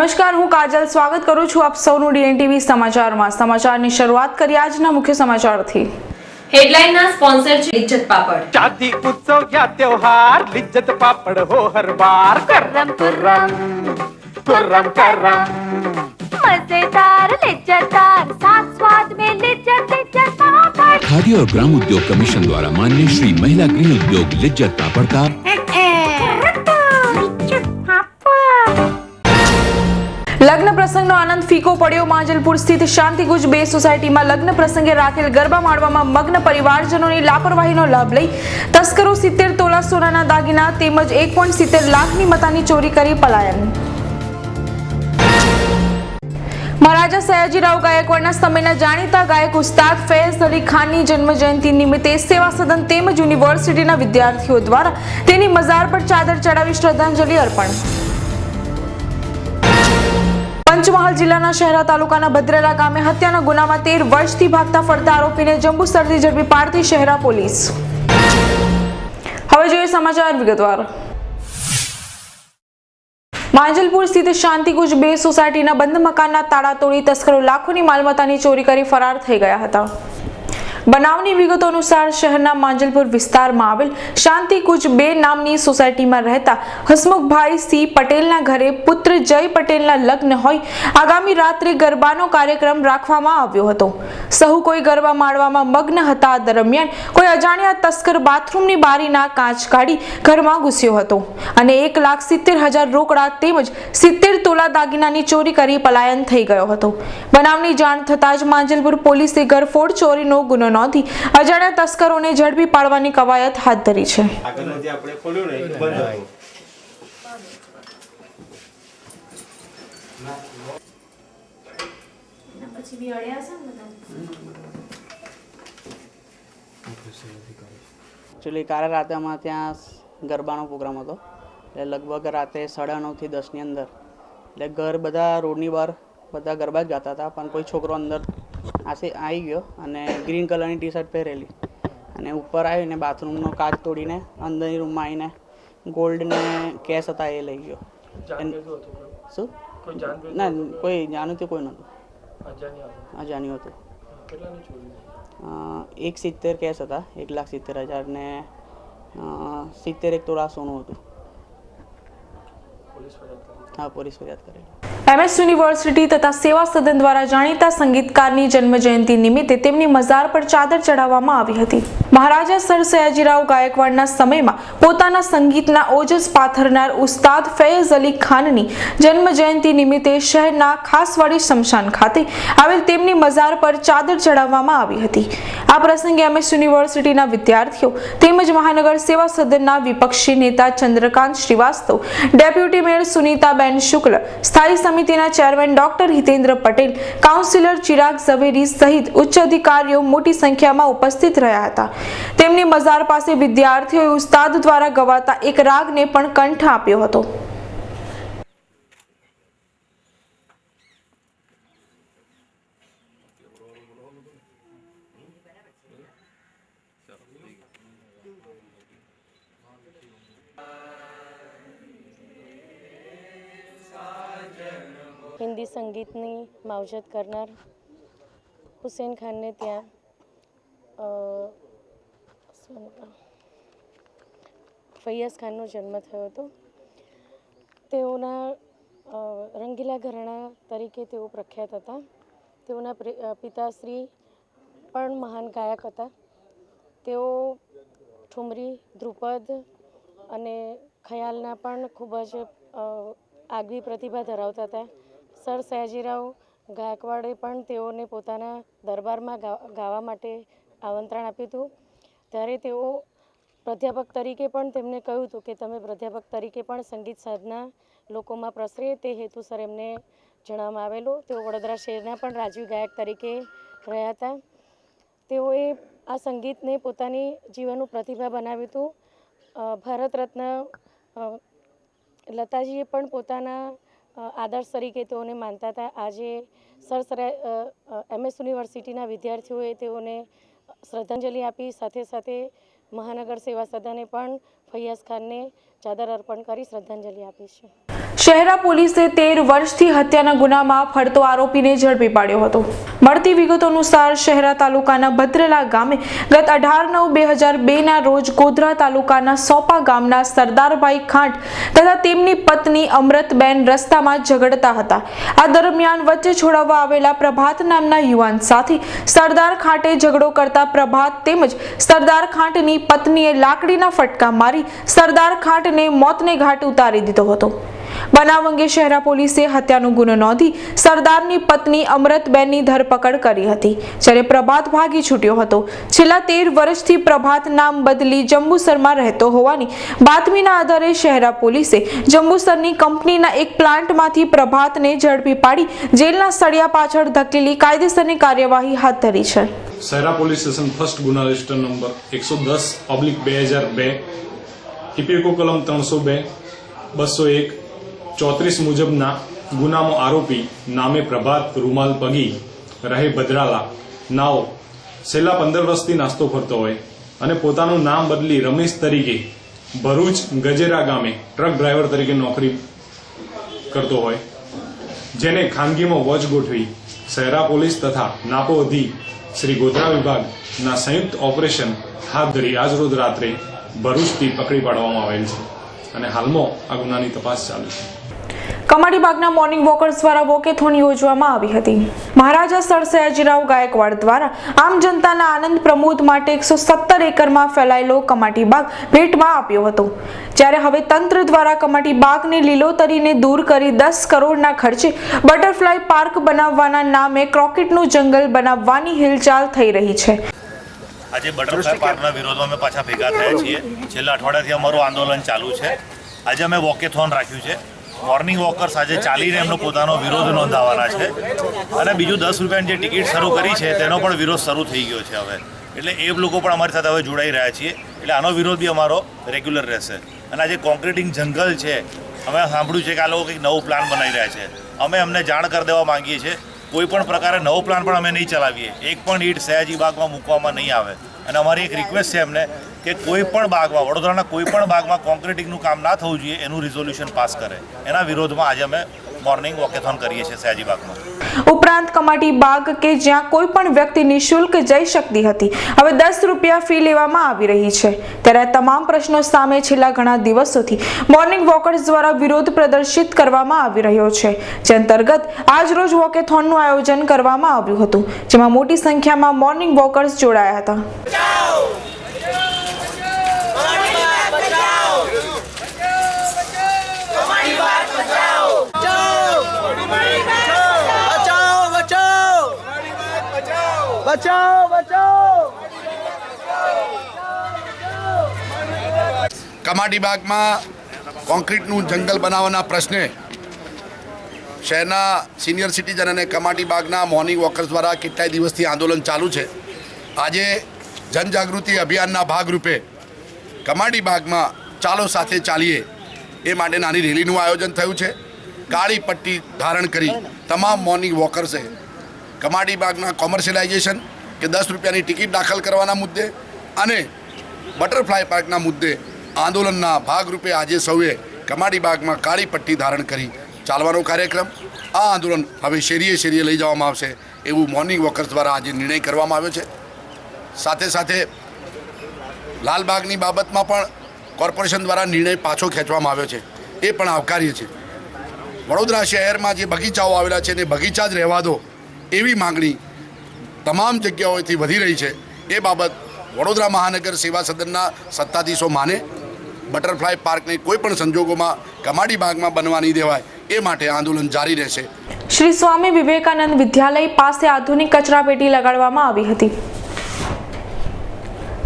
નમસ્કાર, હું કાજલ સ્વાગત કરું છું આપ સૌનું ડીએનટીવી સમાચારમાં। સમાચારની શરૂઆત કરી આજના મુખ્ય સમાચારથી। हेडलाइन स्पॉन्सर लिज्जत पापड़। शादी उत्सव या त्योहार लिज्जत पापड़ हो हर बार। कर्रम कुर्रम कुर्रम करम मजेदार लिज्जतदार साथ स्वाद में लिज्जत लिज्जत पापड़। खादी और ग्राम उद्योग कमीशन द्वारा मान्य श्री महिला गृह उद्योग लिज्जत पापड़ का લગ્ન પ્રસંગનો આનંદ ફીકો પડ્યો। માંજલપુર સ્થિત શાંતિકુંજ 2 સોસાયટીમાં લગ્ન પ્રસંગે રાખેલ ગરબા માણવામાં મગ્ન પરિવારજનોની લાપરવાહીનો લાભ લઈ તસ્કરો 70 તોલા સોનાના દાગીના તેમજ 1.70 લાખની મતાની ચોરી કરી પલાયન। મહારાજા સયાજીરાવ ગાયકવાડના સમયના જાણીતા ગાયક ઉસ્તાદ ફૈઝ અલી ખાનની જન્મજયંતિ નિમિત્તે સેવા સદન તેમજ યુનિવર્સિટીના વિદ્યાર્થીઓ દ્વારા તેની મઝાર પર ચાદર ચડાવી શ્રદ્ધાંજલિ અર્પણ। પંચમહાલ જિલ્લાના શહેરા તાલુકાના ભદ્રેલા ગામે હત્યાના ગુનામાં 13 વર્ષથી ભાગતા ફરતા આરોપીને જંબુસરથી ઝડપી પાડતી શહેરા પોલીસ। હવે જોઈએ સમાચાર વિગતવાર। માંજલપુર સ્થિત શાંતિકુંજ 2 સોસાયટીના બંધ મકાનના તાળા તોડી તસ્કરો લાખોની માલમત્તાની ચોરી કરી ફરાર થઈ ગયા હતા। બનાવની વિગતો અનુસાર શહેરના માંજલપુર વિસ્તારમાં આવેલ શાંતિકુંજ 2 નામની સોસાયટીમાં રહેતા હસમુખભાઈ સી પટેલના ઘરે પુત્ર જય પટેલના લગ્ન હોય આગામી રાત્રે ગરબાનો કાર્યક્રમ રાખવામાં આવ્યો હતો। સહુ કોઈ ગરબા માણવામાં મગ્ન હતા। દરમિયાન કોઈ અજાણ્યા તસ્કર બાથરૂમની બારીના કાચ કાઢી ઘરમાં ઘૂસ્યો હતો અને 1,70,000 રોકડા તેમજ 70 તોલા દાગીનાની ચોરી કરી પલાયન થઈ ગયો હતો। બનાવની જાણ થતાં જ માંજલપુર પોલીસે ઘરફોડ ચોરીનો ગુનો નોંધી અજાણ્યા તસ્કરોને ઝડપી પાડવાની કવાયત હાથ ધરી છે। એકચ્યુઅલી કાલે રાતે અમારે ત્યાં ગરબાનો પ્રોગ્રામ હતો એટલે લગભગ રાતે 9:30 થી 10 ની અંદર એટલે ઘર બધા રોડની બહાર બધા ગરબા જ ગાતા હતા પણ કોઈ છોકરો અંદર આવી ગયો અને ગ્રીન કલરની ટી શર્ટ પહેરેલી અને ઉપર આવીને બાથરૂમનો કાચ તોડીને અંદરની રૂમમાં આવીને ગોલ્ડ ને કેશ હતા એ લઈ ગયો। શું ના કોઈ જાણ્યું કોઈ નહોતું, અજાણ્યું હતું। 1.70 કેશ હતા, 1,70,000 ને 70 તોલા સોનું હતું। હા, પોલીસ ફરિયાદ કરેલી। એમએસ યુનિવર્સિટી તથા સેવા સદન દ્વારા જાણીતા સંગીતકારની જન્મજયંતિ નિમિત્તે તેમની મઝાર પર ચાદર ચડાવવામાં આવી હતી। મહારાજા સર સયાજીરાવ ગાયકવાડના સમયમાં પોતાના સંગીતના ઓજસ પાથરનાર ઉસ્તાદ ફૈઝ અલી ખાનની જન્મજયંતિ નિમિત્તે શહેરના ખાસવાડી સ્મશાન ખાતે આવેલ તેમની મઝાર પર ચાદર ચડાવવામાં આવી હતી। આ પ્રસંગે એમએસ યુનિવર્સિટીના વિદ્યાર્થીઓ તેમજ મહાનગર સેવા સદનના વિપક્ષી નેતા ચંદ્રકાંત શ્રીવાસ્તવ, ડેપ્યુટી મેયર સુનીતાબેન શુક્લ, સ્થાયી સમિતિના chairman doctor Hitendra Patel, councillor Chirag Zaveri સહિત ઉચ્ચ અધિકારીઓ મોટી સંખ્યામાં ઉપસ્થિત રહ્યા હતા। તેમની મઝાર પાસે વિદ્યાર્થીઓએ ઉસ્તાદ દ્વારા ગવાતા એક રાગને પણ કંઠ આપ્યો હતો। હિન્દી સંગીતની માવજત કરનાર હુસેન ખાનને ત્યાં ફૈયાઝ ખાનનો જન્મ થયો હતો। તેઓના રંગીલા ઘરાણા તરીકે તેઓ પ્રખ્યાત હતા। તેઓના પિતાશ્રી પણ મહાન ગાયક હતા। તેઓ ઠુમરી, ધ્રુપદ અને ખયાલના પણ ખૂબ જ આગવી પ્રતિભા ધરાવતા હતા। સર સયાજીરાવ ગાયકવાડે પણ તેઓને પોતાના દરબારમાં ગાવા માટે આમંત્રણ આપ્યું હતું। ત્યારે તેઓ પ્રાધ્યાપક તરીકે પણ તેમને કહ્યું હતું કે તમે પ્રાધ્યાપક તરીકે પણ સંગીત સાધના લોકોમાં પ્રસરે તે હેતુસર એમને જણાવવામાં આવેલું। તેઓ વડોદરા શહેરના પણ રાજવી ગાયક તરીકે રહ્યા હતા। તેઓએ આ સંગીતને પોતાની જીવનનું પ્રતિભા બનાવ્યું હતું। ભારત રત્ન લતાજીએ પણ પોતાના આદર્શ તરીકે તેઓને માનતા હતા। આજે એમએસ યુનિવર્સિટીના વિદ્યાર્થીઓએ તેઓને શ્રદ્ધાંજલિ આપી। સાથે સાથે મહાનગર સેવા સદને પણ ફૈયાઝ ખાનને ચાદર અર્પણ કરી શ્રદ્ધાંજલિ આપી છે। શહેરા પોલીસે 13 વર્ષથી હત્યાના ગુનામાં ફરતો આરોપીને ઝડપી પાડ્યો હતો. મળતી વિગતો અનુસાર શહેરા તાલુકાના ભદ્રેલા ગામે ગત 18/9/2002 રોજ ગોધરા તાલુકાના સોપા ગામના સરદારભાઈ ખાંટ તથા તેમની પત્ની અમૃતબેન રસ્તામાં ઝઘડતા હતા. આ દરમિયાન વચ્ચે છોડાવવા આવેલા પ્રભાત નામના યુવાન સાથે સરદાર ખાંટે ઝઘડો કરતા પ્રભાત તેમજ સરદાર ખાંટની પત્નીએ લાકડીના ફટકા મારી સરદાર ખાંટને મોતને ઘાટ ઉતારી દીધો હતો. બનાવ અંગે શહેરા પોલીસે હત્યાનો ગુનો નોંધી સરદારની પત્ની અમૃતબેનની ધરપકડ કરી હતી, જ્યારે પ્રભાત ભાગી છૂટ્યો હતો. છેલ્લા 13 વર્ષથી પ્રભાત નામ બદલી જંબુસરમાં રહેતો હોવાની બાતમીના આધારે શહેરા પોલીસે જંબુસરની કંપનીના એક પ્લાન્ટમાંથી પ્રભાતને ઝડપી પાડી જેલના સળિયા પાછળ ધકેલી કાયદેસરની કાર્યવાહી હાથ ધરી છે. શહેરા પોલીસ સ્ટેશન ફર્સ્ટ ગુના રજિસ્ટર નંબર 110/2002 ઈપીકો કલમ 302 201 34 મુજબના ગુનામાં આરોપી નામે પ્રભાત રૂમાલ પગી રહે ભદ્રાલા નાઓ છેલ્લા 15 વર્ષથી નાસ્તો કરતો હોય અને પોતાનું નામ બદલી રમેશ તરીકે ભરૂચ ગજેરા ગામે ટ્રક ડ્રાઈવર તરીકે નોકરી કરતો હોય, જેને ખાનગીમાં વોચ ગોઠવી શહેરા પોલીસ તથા નાપો અધી શ્રી ગોધરા વિભાગના સંયુક્ત ઓપરેશન હાથ ધરી આજરોજ રાત્રે ભરૂચથી પકડી પાડવામાં આવેલ છે અને હાલમાં આ ગુનાની તપાસ ચાલુ છે. કમાટીબાગના મોર્નિંગ વોકર્સ દ્વારા વોકેથોન યોજવામાં આવી હતી. મહારાજા સર સયાજીરાવ ગાયકવાડ દ્વારા આમ જનતાના આનંદ પ્રમોદ માટે 117 એકરમાં ફેલાયેલો કમાટીબાગ ભેટમાં આપ્યો હતો, જ્યારે હવે તંત્ર દ્વારા કમાટીબાગને લીલોતરીને દૂર કરી 10 કરોડના ખર્ચે બટરફ્લાય પાર્ક બનાવવાના નામે ક્રોકેટનું જંગલ બનાવવાની હિલચાલ થઈ રહી છે. આજે બટરફ્લાય પાર્કના વિરોધમાં અમે પાછા ભેગા થયા છીએ. છેલ્લા અઠવાડિયાથી અમારું આંદોલન ચાલુ છે. આજે અમે વોકેથોન રાખ્યું છે. મોર્નિંગ વોકર્સ આજે ચાલીને એમનો પોતાનો વિરોધ નોંધાવવાના છે અને બીજું 10 રૂપિયાની જે ટિકિટ શરૂ કરી છે તેનો પણ વિરોધ શરૂ થઈ ગયો છે હવે. એટલે એ લોકો પણ અમારી સાથે હવે જોડાઈ રહ્યા છીએ. એટલે આનો વિરોધ બી અમારો રેગ્યુલર રહેશે. અને આજે કોન્ક્રીટિંગ જંગલ છે, અમે સાંભળ્યું છે કે આ લોકો કંઈક નવું પ્લાન બનાવી રહ્યા છે. અમે એમને જાણ કરી દેવા માંગીએ છીએ કોઈ પણ પ્રકારે નવો પ્લાન પણ અમે નહીં ચલાવીએ. એક પણ ઈંટ સયાજી બાગમાં મૂકવામાં નહીં આવે. અને અમારી એક રિક્વેસ્ટ છે એમને કે કોઈ પણ બાગમાં, વડોદરાના કોઈ પણ બાગમાં કોન્ક્રીટિંગનું કામ ના થવું જોઈએ એનું રિઝોલ્યુશન પાસ કરે. એના વિરોધમાં આજે અમે મોર્નિંગ વોકેથોન કરીએ છીએ સયાજી બાગમાં. ઉપરાંત કમાટી બાગ કે જ્યાં કોઈ પણ વ્યક્તિ નિઃશુલ્ક જઈ શકતી હતી, હવે 10 રૂપિયા ફી લેવામાં આવી રહી છે. ત્યારે તમામ પ્રશ્નો સામે છેલ્લા ઘણા દિવસોથી મોર્નિંગ વોકર્સ દ્વારા વિરોધ પ્રદર્શિત કરવામાં આવી રહ્યો છે, જે અંતર્ગત આજરોજ વોકેથોનનું આયોજન કરવામાં આવ્યું હતું, જેમાં મોટી સંખ્યામાં મોર્નિંગ વોકર્સ જોડાયા હતા. કમાટીબાગમાં કોન્ક્રીટનું જંગલ બનાવવાના પ્રશ્ને શહેરના સિનિયર સિટીઝન અને કમાટીબાગના મોર્નિંગ વોકર્સ દ્વારા કેટલાય દિવસથી આંદોલન ચાલુ છે. આજે જનજાગૃતિ અભિયાનના ભાગરૂપે કમાટીબાગમાં ચાલો સાથે ચાલીએ એ માટે નાની રેલીનું આયોજન થયું છે. કાળી પટ્ટી ધારણ કરી તમામ મોર્નિંગ વોકર્સે કમાટીબાગના કોમર્શિયલાઇઝેશન કે 10 રૂપિયાની ટિકિટ દાખલ કરવાના મુદ્દે અને બટરફ્લાય પાર્કના મુદ્દે આંદોલનના ભાગરૂપે આજે સૌએ કમાટીબાગમાં કાળી પટ્ટી ધારણ કરી ચાલવાનો કાર્યક્રમ, આ આંદોલન હવે શેરીએ શેરીએ લઈ જવામાં આવશે એવું મોર્નિંગ વોકર્સ દ્વારા આજે નિર્ણય કરવામાં આવ્યો છે. સાથે સાથે લાલબાગની બાબતમાં પણ કોર્પોરેશન દ્વારા નિર્ણય પાછો ખેંચવામાં આવ્યો છે, એ પણ આવકાર્ય છે. વડોદરા શહેરમાં જે બગીચાઓ આવેલા છે તે બગીચા જ રહેવા દો એવી માગણી તમામ જગ્યાઓથી વધી રહી છે. એ બાબત વડોદરા મહાનગર સેવા સદનના સત્તાધીશો માને. બટરફ્લાય પાર્કને કોઈ પણ સંજોગોમાં કમાટીબાગમાં બનવા નહીં દેવાય એ માટે આંદોલન જારી રહેશે. શ્રી સ્વામી વિવેકાનંદ વિદ્યાલય પાસે આધુનિક કચરાપેટી લગાડવામાં આવી હતી.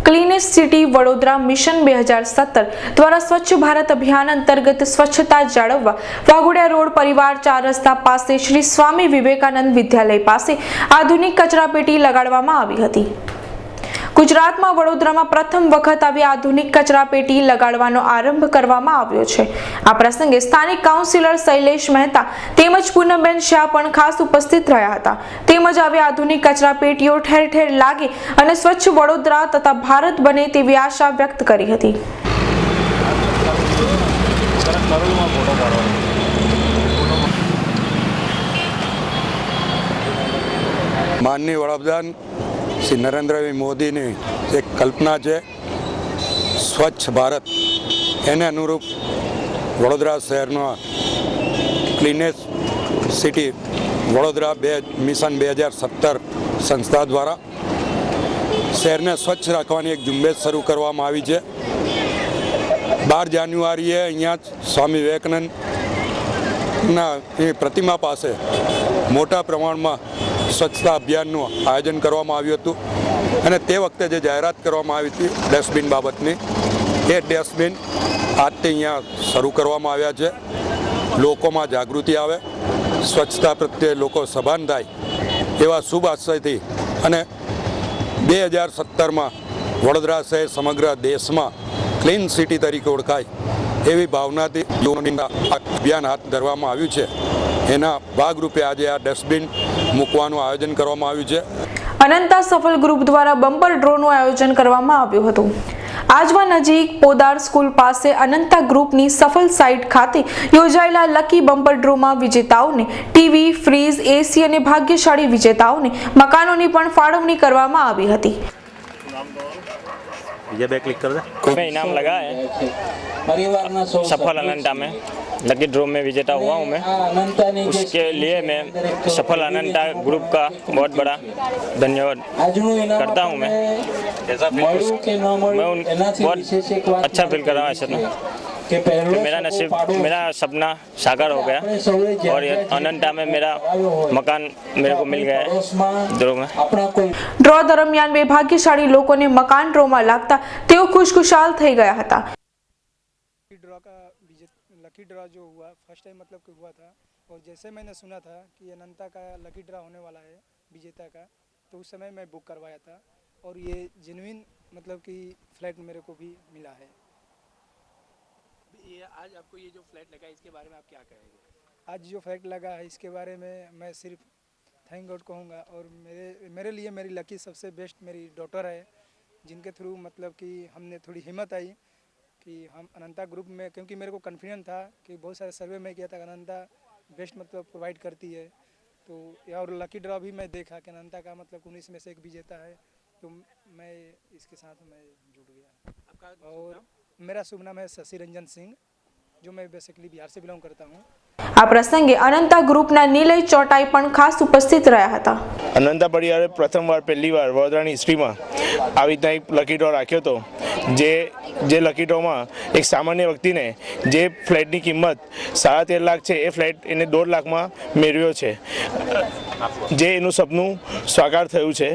ક્લીનેસ્ટ સિટી વડોદરા મિશન 2017 દ્વારા સ્વચ્છ ભારત અભિયાન અંતર્ગત સ્વચ્છતા જાળવવા વાઘોડિયા રોડ પરિવાર 4 રસ્તા પાસે શ્રી સ્વામી વિવેકાનંદ વિદ્યાલય પાસે આધુનિક કચરાપેટી લગાડવામાં આવી હતી. ગુજરાતમાં વડોદરામાં પ્રથમ વખત આવી આધુનિક કચરાપેટી લગાડવાનો આરંભ કરવામાં આવ્યો છે. આ પ્રસંગે સ્થાનિક કાઉન્સિલર શૈલેષ મહેતા તેમજ પૂનમબેન શાહ પણ ખાસ ઉપસ્થિત રહ્યા હતા. તેમજ આવી આધુનિક કચરાપેટીઓ ઠેર ઠેર લાગે અને સ્વચ્છ વડોદરા તથા ભારત બને તેવી આશા વ્યક્ત કરી હતી. માનનીય વડાપ્રધાન શ્રી નરેન્દ્રભાઈ મોદીની જે કલ્પના છે સ્વચ્છ ભારત, એને અનુરૂપ વડોદરા શહેરમાં ક્લીનેસ્ટ સિટી વડોદરા મિશન 2017 સંસ્થા દ્વારા શહેરને સ્વચ્છ રાખવાની એક ઝુંબેશ શરૂ કરવામાં આવી છે. 12 જાન્યુઆરીએ અહીંયા સ્વામી વિવેકાનંદના એ પ્રતિમા પાસે મોટા પ્રમાણમાં સ્વચ્છતા અભિયાનનું આયોજન કરવામાં આવ્યું હતું અને તે વખતે જે જાહેરાત કરવામાં આવી હતી ડસ્ટબિન બાબતની, એ ડસ્ટબિન આજથી અહીંયા શરૂ કરવામાં આવ્યા છે. લોકોમાં જાગૃતિ આવે, સ્વચ્છતા પ્રત્યે લોકો સભાન થાય એવા શુભ આશયથી અને 2017માં વડોદરા શહેર સમગ્ર દેશમાં ક્લીન સિટી તરીકે ઓળખાય એવી ભાવનાથી અભિયાન હાથ ધરવામાં આવ્યું છે. એના ભાગરૂપે આજે આ ડસ્ટબિન મૂકવાનું આયોજન કરવામાં આવ્યું છે. અનંતા સફલ ગ્રુપ દ્વારા બમ્પર ડ્રોનું આયોજન કરવામાં આવ્યું હતું. આજવા નજીક પોદાર સ્કૂલ પાસે અનંતા ગ્રુપની સફલ સાઇટ ખાતે યોજાયેલા લકી બમ્પર ડ્રોમાં વિજેતાઓને ટીવી, ફ્રીજ, એસી અને ભાગ્યશાળી વિજેતાઓને મકાનોની પણ ફાળવણી કરવામાં આવી હતી. मैं इनाम लगा है सफल अनंता में लकी ड्रॉ में विजेता हुआ हूँ मैं. उसके लिए मैं सफल अनंता ग्रुप का बहुत बड़ा धन्यवाद करता हूँ. मैं बहुत अच्छा फील कर रहा हूँ ऐसे कि मेरा नसीब, मेरा सपना साकार हो गया और ये अनंता में मेरा मकान मेरे को मिल गया है ड्रॉ में. ડ્રો દરમિયાન બે ભાગ્યશાળી લોકોને મકાન ડ્રોમાં લાગતા તેઓ ખુશખુશાલ થઈ ગયા હતા. लकी ड्रा जो हुआ फर्स्ट टाइम मतलब कि हुआ था, और जैसे मैंने सुना था कि अनंता का लकी ड्रा होने वाला है विजेता का, तो उस समय मैं बुक करवाया था और ये जेन्युइन मतलब कि फ्लैट मेरे को भी मिला है. ये आज आपको ये जो फ्लैट लगा इसके बारे में आप क्या कहेंगे? आज जो फ्लैट लगा है इसके बारे में मैं सिर्फ थैंक गॉड कहूँगा. और मेरे लिए मेरी लकी सबसे बेस्ट मेरी डॉटर है, जिनके थ्रू मतलब कि हमने थोड़ी हिम्मत आई कि हम अनंता ग्रुप में, क्योंकि मेरे को कॉन्फिडेंस था कि बहुत सारे सर्वे में किया था कि अनंता बेस्ट मतलब प्रोवाइड करती है. तो और लकी ड्रा भी मैं देखा कि अनंता का मतलब 19 में से एक विजेता है, तो मैं इसके साथ मैं जुड़ गया. और मेरा शुभ नाम है शशि रंजन सिंह, जो मैं बेसिकली बिहार से बिलोंग करता हूँ. આ પ્રસંગે અનંતા ગ્રુપના નિલય ચોટાઈ પણ ખાસ ઉપસ્થિત રહ્યા હતા. અનંતા પરિવારે પ્રથમવાર પહેલીવાર વડોદરાની હિસ્ટ્રીમાં આવી રીતના એક લકી ડ્રો રાખ્યો હતો, જે લકી ડ્રોમાં એક સામાન્ય વ્યક્તિને જે ફ્લેટની કિંમત 13.5 લાખ છે એ ફ્લેટ એને 1.5 લાખમાં મેળવ્યો છે, જે એનું સપનું સાકાર થયું છે.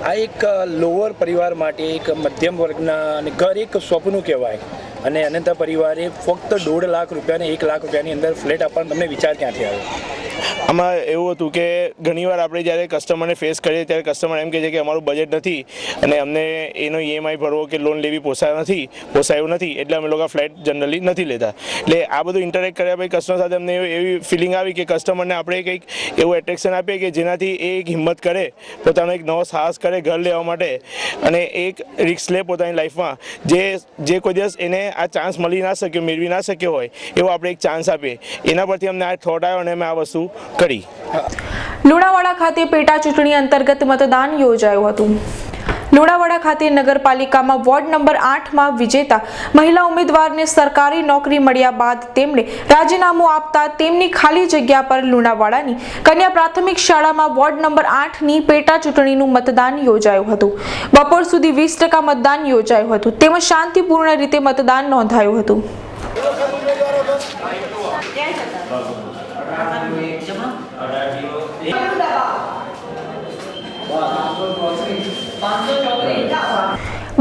આ એક લોઅર પરિવાર માટે એક મધ્યમ વર્ગના અને ઘર એક સ્વપ્નું કહેવાય, અને અનંતા પરિવારે ફક્ત 1.5 લાખ રૂપિયાને 1 લાખ રૂપિયાની અંદર ફ્લેટ આપવાનો તમને વિચાર ક્યાંથી આવ્યો? આમાં એવું હતું કે ઘણીવાર આપણે જ્યારે કસ્ટમરને ફેસ કરીએ ત્યારે કસ્ટમર એમ કહે છે કે અમારું બજેટ નથી અને અમને એનો EMI ભરવો કે લોન લેવી પોસાયું નથી, એટલે અમે લોકો ફ્લેટ જનરલી નથી લેતા. એટલે આ બધું ઇન્ટરેક્ટ કર્યા પછી કસ્ટમર સાથે અમને એવી ફિલિંગ આવી કે કસ્ટમરને આપણે કંઈક એવું એટ્રેક્શન આપીએ કે જેનાથી એ એક હિંમત કરે, પોતાનો એક નવો સાહસ કરે ઘર લેવા માટે અને એક રિસ્ક લે પોતાની લાઈફમાં, જે કોઈ દિવસ એને આ ચાન્સ મળી ના શક્યો, મેળવી ના શક્યો હોય એવો આપણે એક ચાન્સ આપીએ. એના પરથી અમને આ થોટ આવ્યો અને અમે આ વસ્તુ કરી. લુણાવાડા ખાતે પેટા ચૂંટણી અંતર્ગત મતદાન યોજાયું હતું. લુણાવાડા ખાતે નગરપાલિકામાં વોર્ડ નંબર 8માં વિજેતા મહિલા ઉમેદવારને સરકારી નોકરી મળ્યા બાદ તેમણે રાજીનામું આપતા તેમની ખાલી જગ્યા પર લુણાવાડાની કન્યા પ્રાથમિક શાળામાં વોર્ડ નંબર 8ની પેટા ચૂંટણીનું મતદાન યોજાયું હતું. બપોર સુધી 20% મતદાન યોજાયું હતું, તેમજ શાંતિપૂર્ણ રીતે મતદાન નોંધાયું હતું.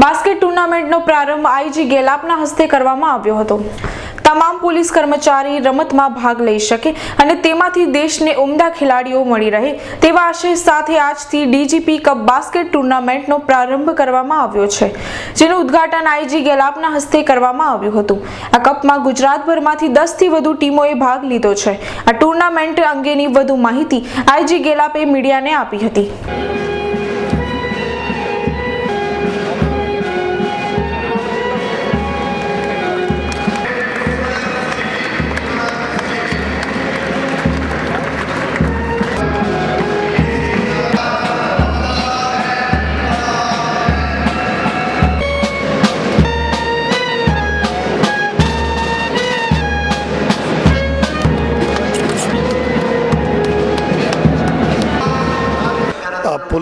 બાસ્કેટ ટુર્નામેન્ટનો પ્રારંભ આઈજી ગેલાપના હસ્તે કરવામાં આવ્યો હતો. તમામ પોલીસ કર્મચારી રમતમાં ભાગ લઈ શકે અને તેમાંથી દેશને ઉમદા ખેલાડીઓ મળી રહે તેવા આશય સાથે આજથી ડીજીપી કપ બાસ્કેટ ટુર્નામેન્ટનો પ્રારંભ કરવામાં આવ્યો છે, જેનું ઉદ્ઘાટન આઈજી ગેલાપના હસ્તે કરવામાં આવ્યું હતું. આ કપમાં ગુજરાતભરમાંથી 10થી વધુ ટીમોએ ભાગ લીધો છે. આ ટુર્નામેન્ટ અંગેની વધુ માહિતી આઈજી ગેલાપે મીડિયાને આપી હતી.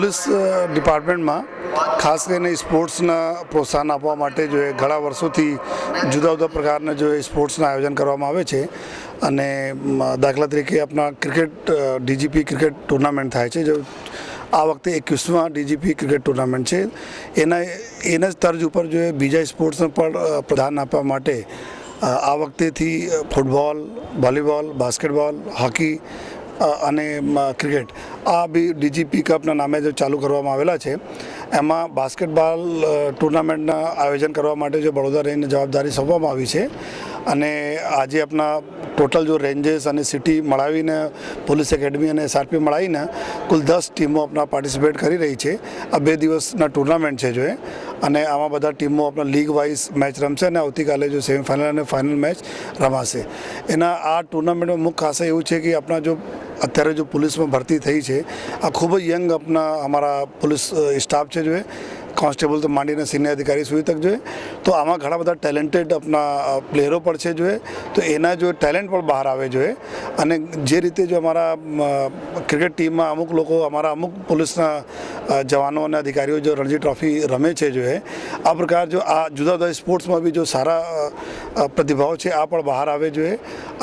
પોલીસ ડિપાર્ટમેન્ટમાં ખાસ કરીને સ્પોર્ટ્સના પ્રોત્સાહન આપવા માટે જો એ ઘણા વર્ષોથી જુદા જુદા પ્રકારના જો સ્પોર્ટ્સના આયોજન કરવામાં આવે છે અને દાખલા તરીકે આપણા ક્રિકેટ ડીજીપી ક્રિકેટ ટુર્નામેન્ટ થાય છે જો આ વખતે 21મા ડીજીપી ક્રિકેટ ટુર્નામેન્ટ છે એના જ તર્જ ઉપર જો બીજા સ્પોર્ટ્સને પણ પ્રાધાન્ય આપવા માટે આ વખતેથી ફૂટબોલ વોલીબોલ બાસ્કેટબોલ હોકી અને ક્રિકેટ આ બી ડીજીપી કપના નામે જો ચાલુ કરવામાં આવેલા છે એમાં બાસ્કેટબોલ ટુર્નામેન્ટના આયોજન કરવા માટે જો વડોદરા રેન્જને જવાબદારી સોંપવામાં આવી છે અને આજે આપણા ટોટલ જો રેન્જેસ અને સિટી મળાવીને પોલીસ એકેડમી અને એસઆરપી મળાવીને કુલ 10 ટીમો આપણા પાર્ટિસિપેટ કરી રહી છે આ 2 દિવસના ટુર્નામેન્ટ છે જો અને આમાં બધા ટીમો આપણા લીગ વાઇઝ મેચ રમશે અને આવતીકાલે જો સેમીફાઇનલ અને ફાઇનલ મેચ રમાશે એના આ ટુર્નામેન્ટમાં મુખ્ય ખાસ એવું છે કે આપણા જો અત્યારે જો પોલીસમાં ભરતી થઈ છે આ ખૂબ જ યંગ આપણા અમારા પોલીસ સ્ટાફ છે જો કોન્સ્ટેબલ તો માંડીને સિનિયર અધિકારી સુધી તક જોઈએ તો આમાં ઘણા બધા ટેલેન્ટેડ આપણા પ્લેયરો પણ છે જોઈએ તો એના જો ટેલેન્ટ પણ બહાર આવે જોઈએ અને જે રીતે જો અમારા ક્રિકેટ ટીમમાં અમુક લોકો અમારા અમુક પોલીસના જવાનો અને અધિકારીઓ જો રણજી ટ્રોફી રમે છે જોઈએ આ પ્રકાર જો આ જુદા જુદા સ્પોર્ટ્સમાં બી જો સારા પ્રતિભાવ છે આ પણ બહાર આવે જોઈએ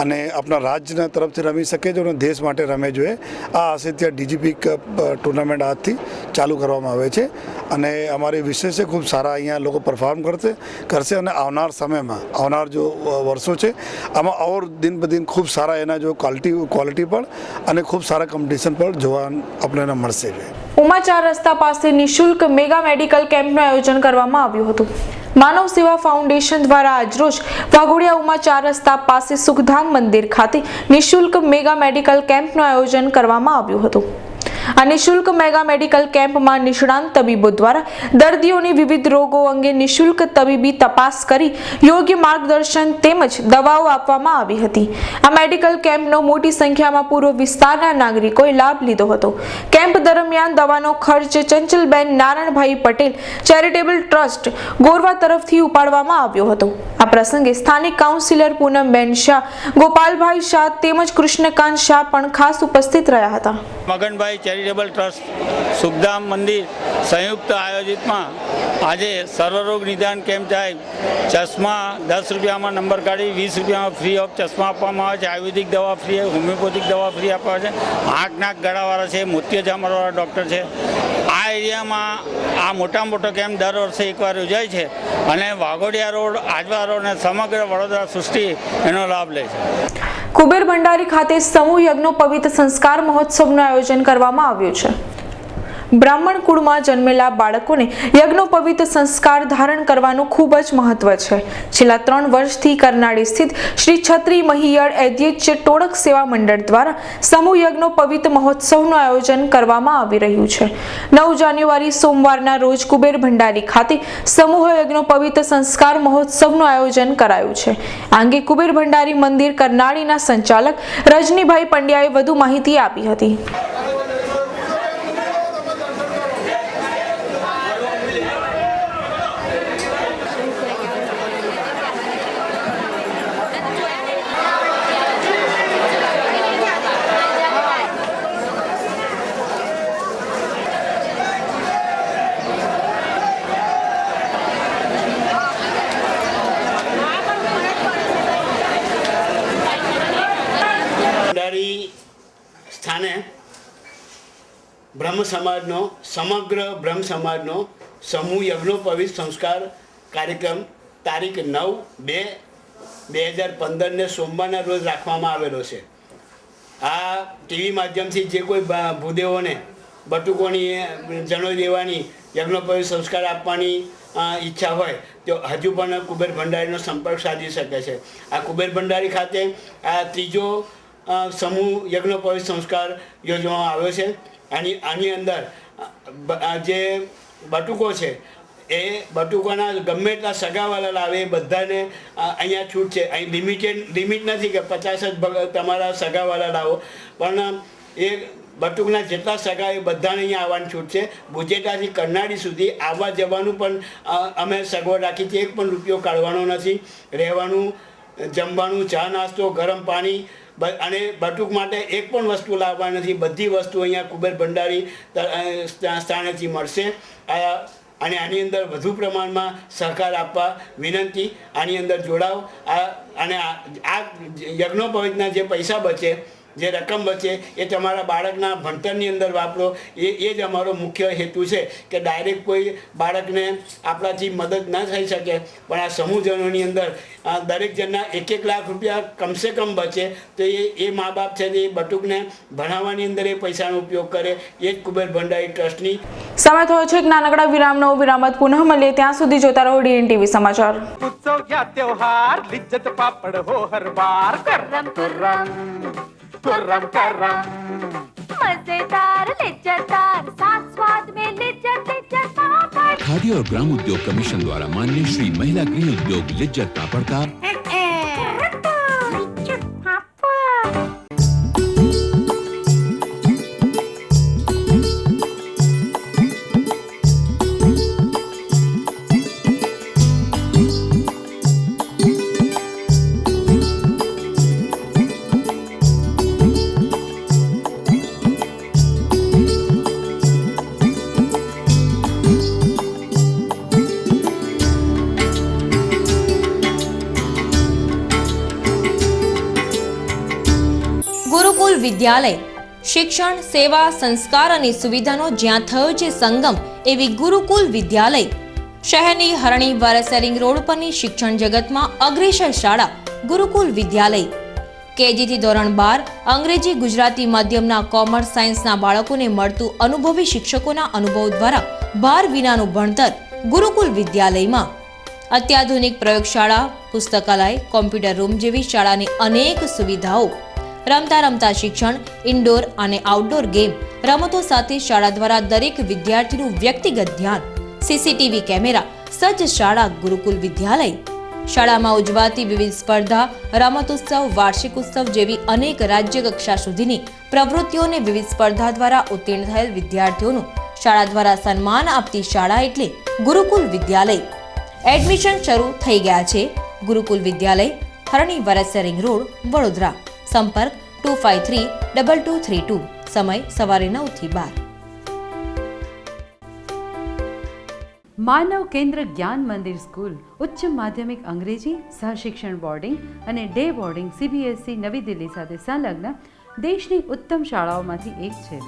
અને આપણા રાજ્યના તરફથી રમી શકે છે અને દેશ માટે રમે જોઈએ આ આશય ત્યાં ડીજીપી ટુર્નામેન્ટ આજથી ચાલુ કરવામાં આવે છે અને અમારી વિશેષ છે ખૂબ સારા અહીંયા લોકો પરફોર્મ કરશે અને આવનાર સમયમાં આવનાર જો વર્ષો છે આમાં ઓર દિન બદિન ખૂબ સારા એના જો ક્વોલિટી પણ અને ખૂબ સારા કોમ્પિટિશન પણ જોવા આપણને મળશે. ઉમા 4 રસ્તા પાસે નિઃશુલ્ક મેગા મેડિકલ કેમ્પનું આયોજન કરવામાં આવ્યું હતું. માનવ સેવા ફાઉન્ડેશન દ્વારા આજરોજ વાઘોડિયા ઉમા 4 રસ્તા પાસે સુખધામ મંદિર ખાતે નિઃશુલ્ક મેગા મેડિકલ કેમ્પનું આયોજન કરવામાં આવ્યું હતું. આ નિઃશુલ્ક મેગા મેડિકલ કેમ્પમાં નિષ્ણાંત તબીબો દ્વારા દર્દીઓની વિવિધ રોગો અંગે નિઃશુલ્ક તબીબી તપાસ કરી યોગ્ય માર્ગદર્શન તેમજ દવાઓ આપવામાં આવી હતી. આ મેડિકલ કેમ્પનો મોટી સંખ્યામાં પૂર્વ વિસ્તારના નાગરિકોએ લાભ લીધો હતો. કેમ્પ દરમિયાન દવાનો ખર્ચ ચંચલબેન નારણભાઈ પટેલ ચેરિટેબલ ટ્રસ્ટ ગોરવા તરફથી ઉપાડવામાં આવ્યો હતો. આ પ્રસંગે સ્થાનિક કાઉન્સિલર પૂનમબેન શાહ, ગોપાલભાઈ શાહ તેમજ કૃષ્ણકાંત શાહ પણ ખાસ ઉપસ્થિત રહ્યા હતા. મગનભાઈ ચેરિટેબલ ટ્રસ્ટ સુખધામ મંદિર સંયુક્ત આયોજિતમાં આજે સર્વરોગ નિદાન કેમ્પ થાય. ચશ્મા 10 રૂપિયામાં નંબર કાઢી 20 રૂપિયામાં ફ્રી ઓફ ચશ્મા આપવામાં આવે છે. આયુર્વેદિક દવા ફ્રી, હોમિયોપેથિક દવા ફ્રી આપવામાં આવે છે. આંખ નાક ગળાવાળા છે, મોતિયા ચામરવાળા ડૉક્ટર છે. આ એરિયામાં આ મોટો કેમ્પ દર વર્ષે એકવાર યોજાય છે અને વાઘોડિયા રોડ, આજવા રોડ અને સમગ્ર વડોદરા સૃષ્ટિ એનો લાભ લે છે. કુબેર ભંડારી ખાતે સમૂહ યજ્ઞોપવિત સંસ્કાર મહોત્સવનું આયોજન કરવામાં આવ્યું છે. બ્રાહ્મણ કુળમાં જન્મેલા બાળકોને યજ્ઞોપવિત સંસ્કાર ધારણ કરવાનું ખૂબ જ મહત્વ છે. છેલ્લા 3 વર્ષથી કરનાળી સ્થિત શ્રી છત્રી મહિયળ એધ્યચ ટોળક સેવા મંડળ દ્વારા સમૂહ યજ્ઞોપવિત મહોત્સવનું આયોજન કરવામાં આવી રહ્યું છે. 9 જાન્યુઆરી સોમવારના રોજ કુબેર ભંડારી ખાતે સમૂહ યજ્ઞોપવિત સંસ્કાર મહોત્સવનું આયોજન કરાયું છે. આ અંગે કુબેર ભંડારી મંદિર કરનાળીના સંચાલક રજનીભાઈ પંડ્યાએ વધુ માહિતી આપી હતી. સ્થાને બ્રહ્મ સમાજનો સમગ્ર બ્રહ્મ સમાજનો સમૂહ યજ્ઞોપવિત સંસ્કાર કાર્યક્રમ તારીખ 9/2/2015 સોમવારના રોજ રાખવામાં આવેલો છે. આ ટીવી માધ્યમથી જે કોઈ ભૂદેવોને બટુકોની જણો દેવાની યજ્ઞોપવિત સંસ્કાર આપવાની ઈચ્છા હોય તો હજુ પણ કુબેર ભંડારીનો સંપર્ક સાધી શકે છે. આ કુબેર ભંડારી ખાતે આ ત્રીજો સમૂહ યજ્ઞોપવિત સંસ્કાર યોજવામાં આવ્યો છે. આની અંદર જે બટુકો છે એ બટુકોના ગમે એટલા સગાવાલા લાવે એ બધાને અહીંયા છૂટ છે. અહીં લિમિટ નથી કે 50 જ તમારા સગાવાલા લાવો, પણ એ બટુકના જેટલા સગા એ બધાને અહીંયા આવવાની છૂટ છે. બુજેટાથી કરનાળી સુધી આવવા જવાનું પણ અમે સગવડ રાખી છે. 1 પણ રૂપિયો કાઢવાનો નથી. રહેવાનું, જમવાનું, ચા નાસ્તો, ગરમ પાણી અને બટુક માટે એક પણ વસ્તુ લાવવા નથી, બધી વસ્તુ અહીંયા કુબેર ભંડારી સ્થાનેથી મળશે. અને આની અંદર વધુ પ્રમાણમાં સહકાર આપવા વિનંતી. આની અંદર જોડાવ. અને આ યજ્ઞોપવિતના જે પૈસા બચે, જે રકમ બચે એ તમારા બાળકના ભણતરની અંદર વાપરો. એ જ અમારો મુખ્ય હેતુ છે કે ડાયરેક્ટ કોઈ બાળકને આપણાથી મદદ ન થઈ શકે, પણ આ સમૂહજનોની અંદર દરેક જણના 1-1 લાખ રૂપિયા કમસે કમ બચે તો એ મા બાપ છે એ બટુકને ભણાવવાની અંદર એ પૈસાનો ઉપયોગ કરે. એ જ કુબેર ભંડારી ટ્રસ્ટની. સમય થયો છે એક નાનકડા વિરામનો. વિરામ બાદ પુનઃ મળીએ, ત્યાં સુધી જોતા રહો DN TV સમાચાર. उत्सव या त्योहार लिज्जत पापड़ हो हर बार कर्रम तुर्रम कुर्रम करम मजेदार लिज्जतदार साथ स्वाद में लिज्जत लिज्जत पापड़. खादी और ग्राम उद्योग कमीशन द्वारा मान्य श्री महिला गृह उद्योग लिज्जत पापड़ का ગુરુકુલ વિદ્યાલય શિક્ષણ, સેવા, સંસ્કાર અને સુવિધાનો જ્યાં થયો છે સંગમ એવી ગુરુકુલ વિદ્યાલય શહેરની હરણી વારસેરિંગ રોડ પરની શિક્ષણ જગતમાં અગ્રેસર શાળા ગુરુકુલ વિદ્યાલય. કેજીથી ધોરણ 12 અંગ્રેજી, ગુજરાતી માધ્યમના કોમર્સ, સાયન્સના બાળકોને મળતું અનુભવી શિક્ષકોના અનુભવ દ્વારા ભાર વિનાનું ભણતર ગુરુકુલ વિદ્યાલયમાં. અત્યાધુનિક પ્રયોગશાળા, પુસ્તકાલય, કોમ્પ્યુટર રૂમ જેવી શાળાની અનેક સુવિધાઓ. રમતા રમતા શિક્ષણ, ઇન્ડોર અને આઉટડોર ગેમ રમતો સાથે શાળા દ્વારા દરેક વિદ્યાર્થીનું વ્યક્તિગત ધ્યાન. CCTV કેમેરા સજ્જ શાળા ગુરુકુલ વિદ્યાલય. શાળામાં ઉજવાતી વિવિધ સ્પર્ધા, રમતોત્સવ, વાર્ષિક ઉત્સવ જેવી અનેક રાજ્ય કક્ષા સુધીની પ્રવૃત્તિઓને વિવિધ સ્પર્ધા દ્વારા ઉત્તીર્ણ થયેલ વિદ્યાર્થીઓનું શાળા દ્વારા સન્માન આપતી શાળા એટલે ગુરુકુલ વિદ્યાલય. એડમિશન શરૂ થઈ ગયા છે. ગુરુકુલ વિદ્યાલય, હરણી વારસેરિંગ રોડ, વડોદરા. સંપર્ક 25322232. સમય સવારે 9 થી 12. માનવ કેન્દ્ર જ્ઞાન મંદિર સ્કૂલ ઉચ્ચ માધ્યમિક અંગ્રેજી સહશિક્ષણ બોર્ડિંગ અને ડે બોર્ડિંગ CBSE નવી દિલ્હી સાથે સંલગ્ન દેશની ઉત્તમ શાળાઓમાંથી એક છે.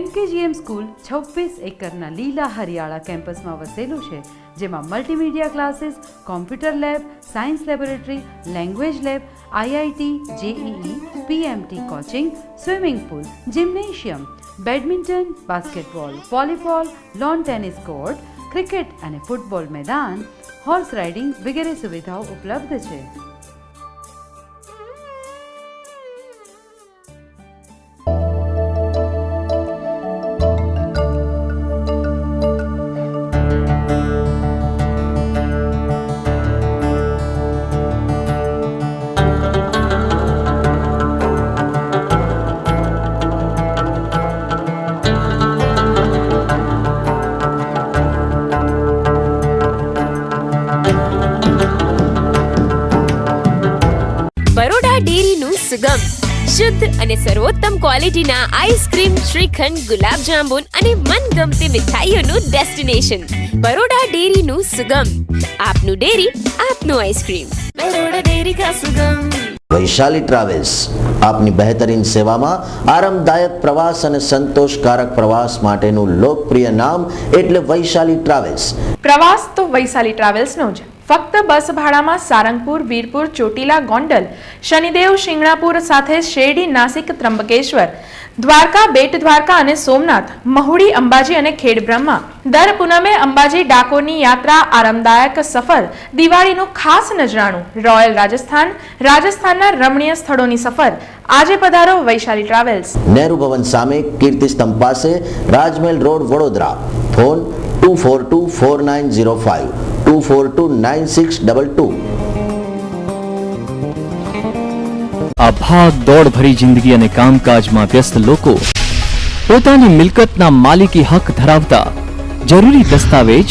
MKGM સ્કૂલ 26 એકરના લીલા હરિયાળા કેમ્પસમાં વસેલું છે, જેમાં multimedia classes, computer lab, science laboratory, language lab, IIT, JEE, PMT coaching, swimming pool, gymnasium, badminton, basketball, volleyball, lawn tennis court, cricket અને ફૂટબોલ મેદાન, હોર્સ રાઇડિંગ વગેરે સુવિધાઓ ઉપલબ્ધ છે. ડેરીનું સુગમ, શુદ્ધ અને સર્વોત્તમ ક્વોલિટીના આઈસ્ક્રીમ, શ્રીખંડ, ગુલાબ જાંબુન અને મનગમતી મીઠાઈઓનું ડેસ્ટિનેશન. બરોડા ડેરીનું સુગમ, આપનું ડેરી, આપનું આઈસ્ક્રીમ. બરોડા ડેરી કા સુગમ. વૈશાલી ટ્રાવેલ્સ આપની બહેતરીન સેવામાં આરામદાયક પ્રવાસ અને સંતોષકારક પ્રવાસ માટેનું લોકપ્રિય નામ એટલે વૈશાલી ટ્રાવેલ્સ. પ્રવાસ તો વૈશાલી ટ્રાવેલ્સનો જ. ફક્ત બસ ભાડામાં સારંગપુર, વીરપુર, ચોટીલા, ગોંડલ, શનિદેવ, શિંગણાપુર સાથે શેરડી, નાસિક, ત્રંબકેશ્વર, દ્વારકા, બેટ દ્વારકા અને સોમનાથ, મહુડી, અંબાજી અને ખેડબ્રહ્મા. દર પૂનમે અંબાજી ડાકોરની યાત્રા, આરામદાયક સફર, દિવાળીનું ખાસ નજરાણું, રોયલ રાજસ્થાન, રાજસ્થાનના રમણીય સ્થળોની સફર. આજે પધારો વૈશાલી ટ્રાવેલ્સ. નેહરુ ભવન સામે, કીર્તિસ્તંભ પાસે, રાજમહેલ રોડ, વડોદરા. ફોન 24249052 242962. આ ભાગ દોડ ભરી જિંદગી અને કામકાજમાં વ્યસ્ત લોકો પોતાની મિલકતના માલિકી હક ધરાવતા જરૂરી દસ્તાવેજ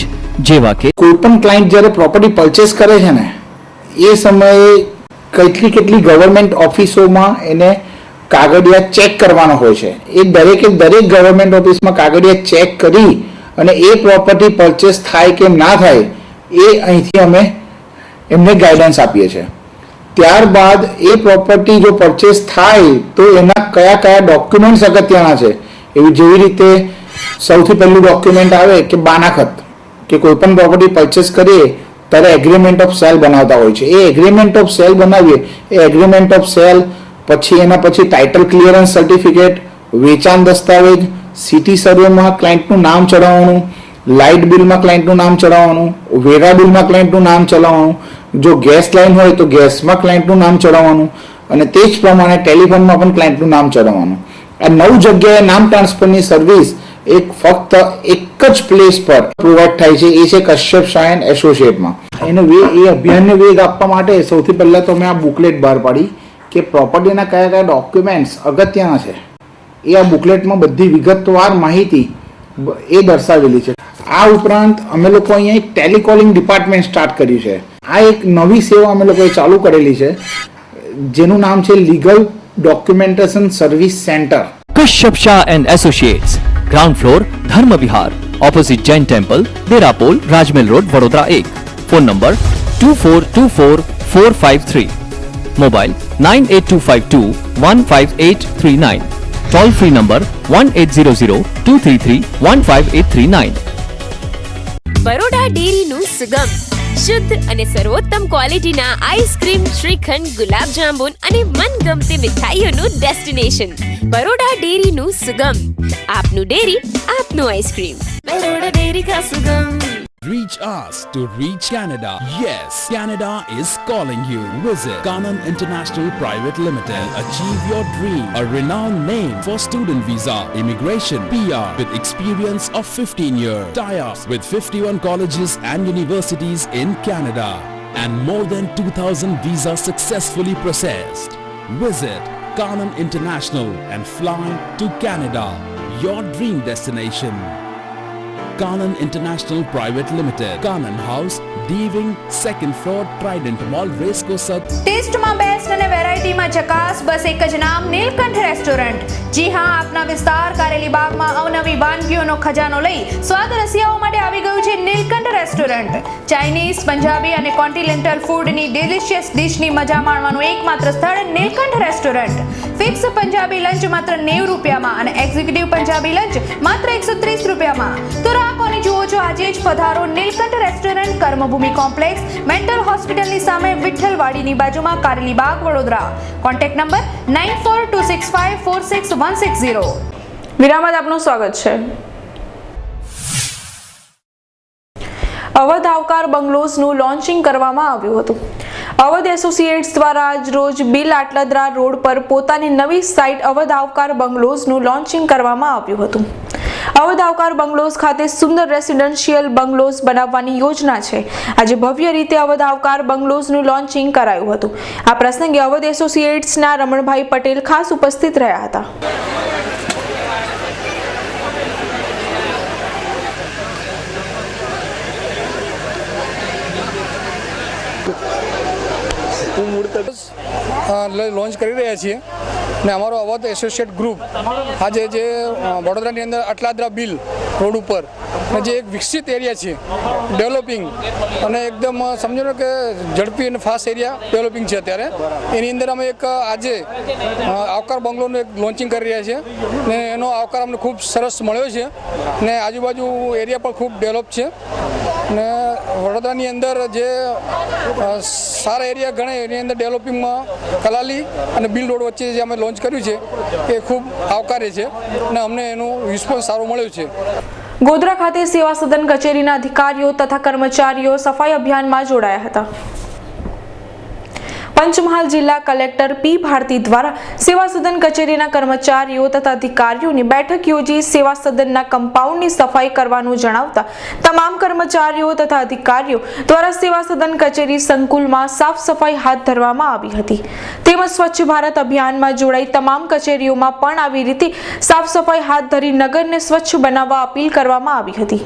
જેવા કે કોઈ પણ ક્લાયન્ટ જ્યારે પ્રોપર્ટી પરચેસ કરે છે ને એ સમયે કેટલી ગવર્મેન્ટ ઓફિસોમાં એને કાગળિયા ચેક કરવાનો હોય છે. એ દરેક ગવર્મેન્ટ ઓફિસમાં કાગળિયા ચેક કરી અને એ પ્રોપર્ટી પરચેસ થાય કે ના થાય એ અહીંથી અમે એમને ગાઈડન્સ આપીએ છીએ. ત્યારબાદ એ પ્રોપર્ટી જો પરચેસ થાય તો એના કયા ડોક્યુમેન્ટ્સ અગત્યના છે, જેવી રીતે સૌથી પહેલું ડોક્યુમેન્ટ આવે કે બાનાખત, કે કોઈ પણ પ્રોપર્ટી પરચેસ કરીએ ત્યારે એગ્રીમેન્ટ ઓફ સેલ બનાવતા હોય છે. એ એગ્રીમેન્ટ ઓફ સેલ બનાવીએ, એ એગ્રીમેન્ટ ઓફ સેલ પછી એના પછી ટાઇટલ ક્લિયરન્સ સર્ટિફિકેટ, વેચાણ દસ્તાવેજ, સિટી સર્વેમાં ક્લાયન્ટનું નામ ચડાવવાનું, લાઇટ બિલમાં ક્લાયન્ટનું નામ ચડાવવાનું, વેરા બિલમાં ક્લાયન્ટનું નામ ચડાવવાનું, જો ગેસ લાઇન હોય તો ગેસમાં ક્લાયન્ટનું નામ ચડાવવાનું અને તે જ પ્રમાણે ટેલિફોનમાં પણ ક્લાયન્ટનું નામ ચડાવવાનું. આ 9 જગ્યાએ નામ ટ્રાન્સફરની સર્વિસ ફક્ત એક જ પ્લેસ પર પ્રોવાઈડ થાય છે, એ છે કશ્યપ શાહ એન્ડ એસોસિએટમાં. એ અભિયાનને વેગ આપવા માટે સૌથી પહેલાં તો મેં આ બુકલેટ બહાર પાડી કે પ્રોપર્ટીના કયા ડોક્યુમેન્ટ્સ અગત્યના છે. એ આ બુકલેટમાં બધી વિગતવાર માહિતી એ દર્શાવેલી છે. આ ઉપરાંત અમે લોકો અહીંયા એક ટેલિકોલિંગ ડિપાર્ટમેન્ટ સ્ટાર્ટ કર્યું છે. આ એક નવી સેવા અમે લોકોએ ચાલુ કરેલી છે જેનું નામ છે legal documentation service centre. Kashyap Shah and associates, ground floor, Dharm Vihar, opposite Jain temple, Derapol, Rajmahal road, Vadodara 1. Phone number 24245453. Mobile 9825215839. Toll free number 180023315839. Baroda ડેરીનું સુગમ, શુદ્ધ અને સર્વોત્તમ ક્વોલિટીના આઈસ્ક્રીમ, શ્રીખંડ, ગુલાબ જાંબુન અને મનગમતી મીઠાઈઓનું ડેસ્ટિનેશન. બરોડા ડેરીનું સુગમ, આપનું ડેરી, આપનું આઈસ્ક્રીમ. બરોડા ડેરી કા સુગમ. Reach us to reach Canada. Yes, Canada is calling you. Visit Kanan International Private Limited. Achieve your dream. A renowned name for student visa, immigration, PR with experience of 15 years. Tie-ups with 51 colleges and universities in Canada. And more than 2,000 visas successfully processed. Visit Kanan International and fly to Canada. Your dream destination. Kanan International Private Limited, Kanan House, D-Wing, 2nd floor, Trident Mall, Racecourse. ટેસ્ટમાં best અને વેરાયટીમાં ચકાસ, બસ એક જ નામ, Nilkanth restaurant. જી હા, આપના વિસ્તાર કારેલી બાગમાં અવનવી વાનગીઓનો ખજાનો લઈ સ્વાદ રસિયાઓ માટે આવી ગયું છે નીલકંઠ રેસ્ટોરન્ટ. ચાઇનીઝ, પંજાબી અને કોન્ટિનેન્ટલ ફૂડની ડિલિશિયસ ડિશની મજા માણવાનું એકમાત્ર સ્થળ Neelkanth restaurant. Fix Punjabi lunch માત્ર 90 રૂપિયામાં અને એક્ઝિક્યુટિવ પંજાબી લંચ માત્ર 130 રૂપિયામાં. તો કોની જુઓ છો, આજે જ પધારો Neelkanth restaurant, Karmabhoomi complex, mental હોસ્પિટલની સામે, વિઠ્ઠલવાડીની બાજુમાં, કારેલી બાગ, વડોદરા. Contact number 9426546160. વિરામ બાદ આપનું સ્વાગત છે. અવધ આવકાર બંગલોઝનું લોન્ચિંગ કરવામાં આવ્યું હતું. અવધ એસોસિએટ્સ દ્વારા આજ રોજ બિલ આટલદરા રોડ પર પોતાની નવી સાઇટ અવધ આવકાર બંગલોઝનું લોન્ચિંગ કરવામાં આવ્યું હતું. અવધ આવકાર બંગલોઝ ખાતે સુંદર રેસિડેન્શિયલ બંગલોઝ બનાવવાની યોજના છે. આજે ભવ્ય રીતે અવધ આવકાર બંગલોઝનું લોન્ચિંગ કરાયું હતું. આ પ્રસંગે અવધ એસોસિએટ્સના રમણભાઈ પટેલ ખાસ ઉપસ્થિત રહ્યા હતા. લોન્ચ કરી રહ્યા છીએ ને અમારો અવધ એસોસિએટ ગ્રુપ આજે જે વડોદરાની અંદર અટલાદરા બિલ રોડ ઉપર જે એક વિકસિત એરિયા છે, ડેવલપિંગ અને એકદમ સમજો ને કે ઝડપી અને ફાસ્ટ એરિયા ડેવલપિંગ છે અત્યારે, એની અંદર અમે એક આજે આવકાર બંગલોનું એક લોન્ચિંગ કરી રહ્યા છીએ ને એનો આવકાર અમને ખૂબ સરસ મળ્યો છે ને આજુબાજુ એરિયા પણ ખૂબ ડેવલપ છે ને વડોદરાની અંદર જે સારા એરિયા ગણે એની અંદર ડેવલપિંગમાં કલાલી અને બિલ રોડ વચ્ચે જે અમે લોન્ચ કર્યું છે એ ખૂબ આવકાર્ય છે અને અમને એનું રિસ્પોન્સ સારો મળ્યો છે. ગોધરા ખાતે સેવા સદન કચેરીના અધિકારીઓ તથા કર્મચારીઓ સફાઈ અભિયાનમાં જોડાયા હતા. પંચમહાલ જિલ્લા કલેક્ટર પી ભારતી દ્વારા સેવા સદન કચેરીના કર્મચારીઓ તથા અધિકારીઓની બેઠક યોજી સેવા સદનના કમ્પાઉન્ડની સફાઈ કરવાનું જણાવતા તમામ કર્મચારીઓ તથા અધિકારીઓ દ્વારા સેવા સદન કચેરી સંકુલમાં સાફ સફાઈ હાથ ધરવામાં આવી હતી. તેમજ સ્વચ્છ ભારત અભિયાનમાં જોડાઈ તમામ કચેરીઓમાં પણ આવી રીતે સાફ સફાઈ હાથ ધરી નગરને સ્વચ્છ બનાવવા અપીલ કરવામાં આવી હતી.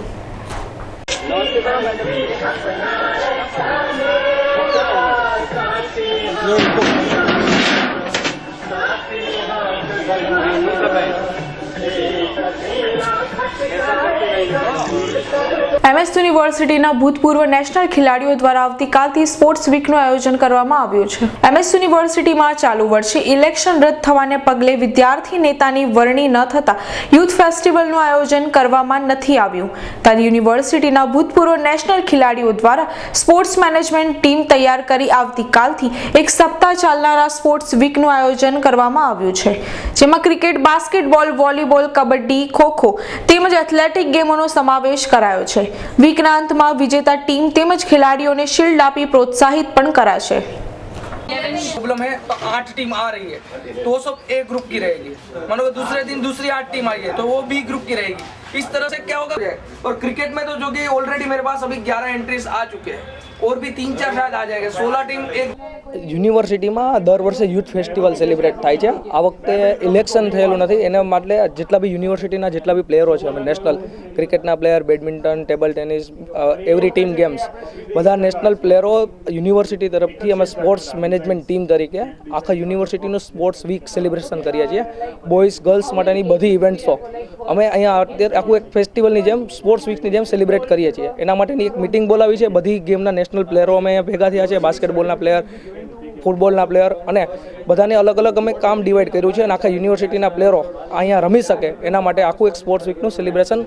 MS યુનિવર્સિટીના ભૂતપૂર્વ નેશનલ ખેલાડીઓ દ્વારા આવતીકાલથી સ્પોર્ટ્સ વીકનું આયોજન કરવામાં આવ્યું છે. MS યુનિવર્સિટીમાં ચાલુ વર્ષે ઇલેક્શન રદ થવાને પગલે વિદ્યાર્થી નેતાની વરણી ન થતા યુથ ફેસ્ટિવલનું આયોજન કરવામાં નથી આવ્યું. ત્યારે યુનિવર્સિટીના ભૂતપૂર્વ નેશનલ ખેલાડીઓ દ્વારા સ્પોર્ટ્સ મેનેજમેન્ટ ટીમ તૈયાર કરી આવતીકાલથી એક સપ્તાહ ચાલનારા સ્પોર્ટ્સ વીકનું આયોજન કરવામાં આવ્યું છે, જેમાં cricket, basketball, volleyball, kabaddi, kho kho તેમજ એથ્લેટિક ગેમોનો સમાવેશ કરાયો છે. વીકના અંતમાં વિજેતા ટીમ તેમજ ખેલાડીઓને શિલ્ડ આપી પ્રોત્સાહિત પણ કરાશે. प्रॉब्लम है तो 8 टीम आ रही है तो वो सब ए ग्रुप की रहेगी. मानो दूसरे दिन दूसरी 8 टीम आई है तो वो बी ग्रुप की रहेगी. इस तरह से क्या होगा. और क्रिकेट में तो जो कि ऑलरेडी मेरे पास अभी 11 एंट्रीज आ चुके हैं और भी 3-4 शायद आ जाएगा. 16 टीम एक યુનિવર્સિટીમાં દર વર્ષે યુથ ફેસ્ટિવલ સેલિબ્રેટ થાય છે. આ વખતે ઇલેક્શન થયેલું નથી, એના માટે જેટલા બી યુનિવર્સિટીના જેટલા બી પ્લેયરો છે, અમે નેશનલ ક્રિકેટના player, badminton, table tennis, every team games, બધા નેશનલ પ્લેયરો યુનિવર્સિટી તરફથી અમે સ્પોર્ટ્સ મેનેજમેન્ટ ટીમ તરીકે આખા યુનિવર્સિટીનું સ્પોર્ટ્સ વીક સેલિબ્રેશન કરીએ છીએ. બોયઝ ગર્લ્સ માટેની બધી ઇવેન્ટ્સો અમે અહીંયા અત્યારે આખું એક ફેસ્ટિવલની જેમ સ્પોર્ટ્સ વીકની જેમ સેલિબ્રેટ કરીએ છીએ. એના માટેની એક મિટિંગ બોલાવી છે. બધી ગેમના નેશનલ પ્લેયરો અમે અહીંયા ભેગા થયા છે. બાસ્કેટબોલના પ્લેયર, ફૂટબોલના પ્લેયર અને બધાને અલગ અલગ અમે કામ ડિવાઈડ કર્યું છે અને આખા યુનિવર્સિટીના પ્લેયરો અહીંયા રમી શકે એના માટે આખું એક સ્પોર્ટ્સ વીકનું સેલિબ્રેશન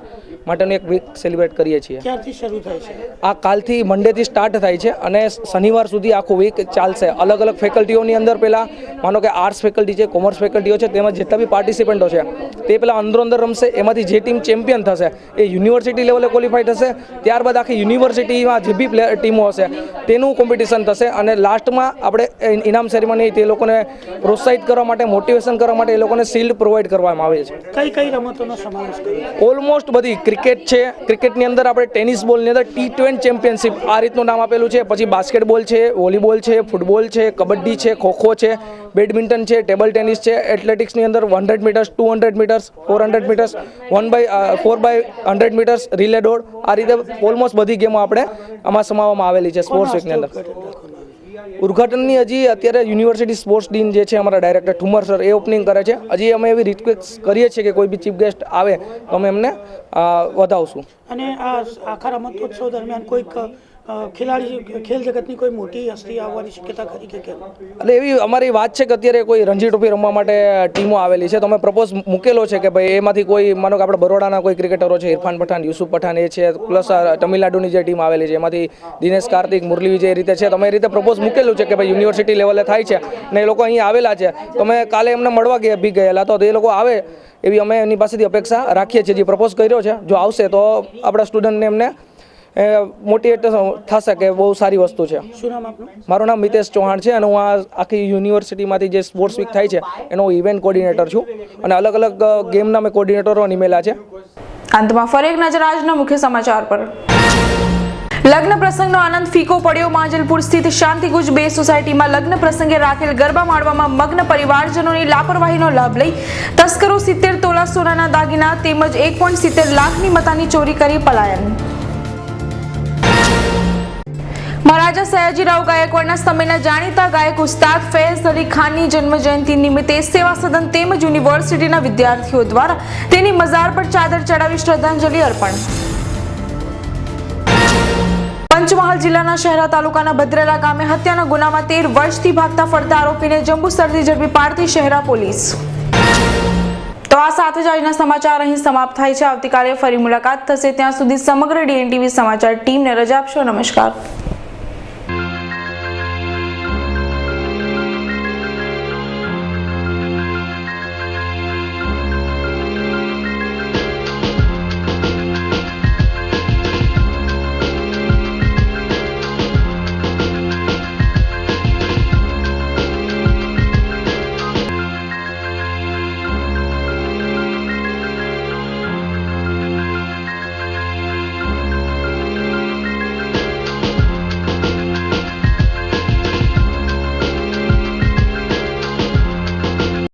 માટેનું એક વીક સેલિબ્રેટ કરીએ છીએ. ક્યારથી શરૂ થાય છે? આ કાલથી મંડેથી સ્ટાર્ટ થાય છે અને શનિવાર સુધી આખું વીક ચાલશે. અલગ અલગ ફેકલ્ટીઓની અંદર પહેલાં માનો કે આર્ટ્સ ફેકલ્ટી છે, કોમર્સ ફેકલ્ટીઓ છે, તેમાં જેટલા બી પાર્ટિસિપન્ટો છે તે પહેલાં અંદર રમશે. એમાંથી જે ટીમ ચેમ્પિયન થશે એ યુનિવર્સિટી લેવલે ક્વોલિફાઈ થશે. ત્યારબાદ આખી યુનિવર્સિટીમાં જે બી ટીમો હશે તેનું કોમ્પિટિશન થશે અને લાસ્ટમાં આપણે ઇનામ સેરેમની તે લોકોને પ્રોત્સાહિત કરવા માટે, મોટિવેશન કરવા માટે એ લોકોને શિલ્ડ પ્રોવાઈડ કરવામાં આવે છે. કઈ કઈ રમતોનો સમાવેશ કર્યો? ઓલમોસ્ટ બધી. ક્રિકેટ છે, ક્રિકેટની અંદર આપણે ટેનિસ બોલની અંદર T20 ચેમ્પિયનશિપ આ રીતનું નામ આપેલું છે. પછી બાસ્કેટબોલ છે, વોલીબોલ છે, ફૂટબોલ છે, કબડ્ડી છે, ખોખો છે, બેડમિન્ટન છે, ટેબલ ટેનિસ છે, એથ્લેટિક્સની અંદર 100 metres, 200 metres, 400 metres, 4x100 metres, relay દોડ, આ રીતે ઓલમોસ્ટ બધી ગેમો આપણે આમાં સમાવવામાં આવેલી છે સ્પોર્ટ્સ વીકની અંદર. ઉદ્ઘાટનની હજી અત્યારે યુનિવર્સિટી સ્પોર્ટ્સ ડીન જે છે અમારા ડાયરેક્ટર ઠુમર સર એ ઓપનિંગ કરે છે. હજી અમે એવી રિક્વેસ્ટ કરીએ છીએ કે કોઈ બી ચીફ ગેસ્ટ આવે તો અમે એમને વધાવશું. અને આ આખા રમતોત્સવ દરમિયાન કોઈક ખેલાડી, ખેલ જગતની કોઈ મોટી હસ્તી આવવાની શક્યતા ખરી કે કેમ? એટલે એવી અમારી વાત છે કે અત્યારે કોઈ રણજી ટ્રોફી રમવા માટે ટીમો આવેલી છે તો અમે પ્રપોઝ મૂકેલો છે કે ભાઈ એમાંથી કોઈ માનો કે આપણે બરોડાના કોઈ ક્રિકેટરો છે, ઇરફાન પઠાણ, યુસુફ પઠાણ એ છે, પ્લસ તમિલનાડુની જે ટીમ આવેલી છે એમાંથી દિનેશ કાર્તિક, મુરલી વિજય એ રીતે છે. તો અમે એ રીતે પ્રપોઝ મૂકેલું છે કે ભાઈ યુનિવર્સિટી લેવલે થાય છે ને એ લોકો અહીંયા આવેલા છે તો અમે કાલે એમને મળવા ગયેલા તો એ લોકો આવે એવી અમે એની પાસેથી અપેક્ષા રાખીએ છીએ. જે પ્રપોઝ કર્યો છે જો આવશે તો આપણા સ્ટુડન્ટને એમને મોટિવેટ થશે કે બહુ સારી વસ્તુ છે. શું નામ આપનું? મારું નામ મિતેશ ચૌહાણ છે અને હું આ આખી યુનિવર્સિટીમાંથી જે સ્પોર્ટ્સ વીક થાય છે એનો ઇવેન્ટ કોર્ડિનેટર છું અને અલગ અલગ ગેમના મેં કોર્ડિનેટરો નિમેલા છે. અંતમાં ફરી એક નજર આજના મુખ્ય સમાચાર પર. લગ્ન પ્રસંગનો આનંદ ફીકો પડ્યો. માંજલપુર સ્થિત શાંતિગુજ 2 સોસાયટીમાં લગ્ન પ્રસંગે રાખેલ ગરબા માણવામાં મગ્ન પરિવારજનોની લાપરવાહીનો લાભ લઈ તસ્કરો 70 તોલા સોનાના દાગીના તેમજ 1.70 લાખની મતાની ચોરી કરી પલાયન. મહારાજા સયાજીરાવ ગાયકવાડના સમયના જાણીતા ગાયક ઉસ્તાદ ફૈઝ અલી ખાનની જન્મજયંતિ નિમિત્તે સેવા સદન તેમજ યુનિવર્સિટીના વિદ્યાર્થીઓ દ્વારા તેની મઝાર પર ચાદર ચડાવી શ્રદ્ધાંજલિ અર્પણ. પંચમહાલ જિલ્લાના શહેરા તાલુકાના ભદ્રેલા ગામે હત્યાના ગુનામાં 13 વર્ષથી ભાગતા ફરતા આરોપીને જંબુસરથી ઝડપી પાડતી શહેરા પોલીસ. તો આ સાથે જ આજના સમાચાર અહીં સમાપ્ત થાય છે. આવતીકાલે ફરી મુલાકાત થશે. ત્યાં સુધી સમગ્ર DNTV સમાચાર ટીમને રજા આપશો. નમસ્કાર.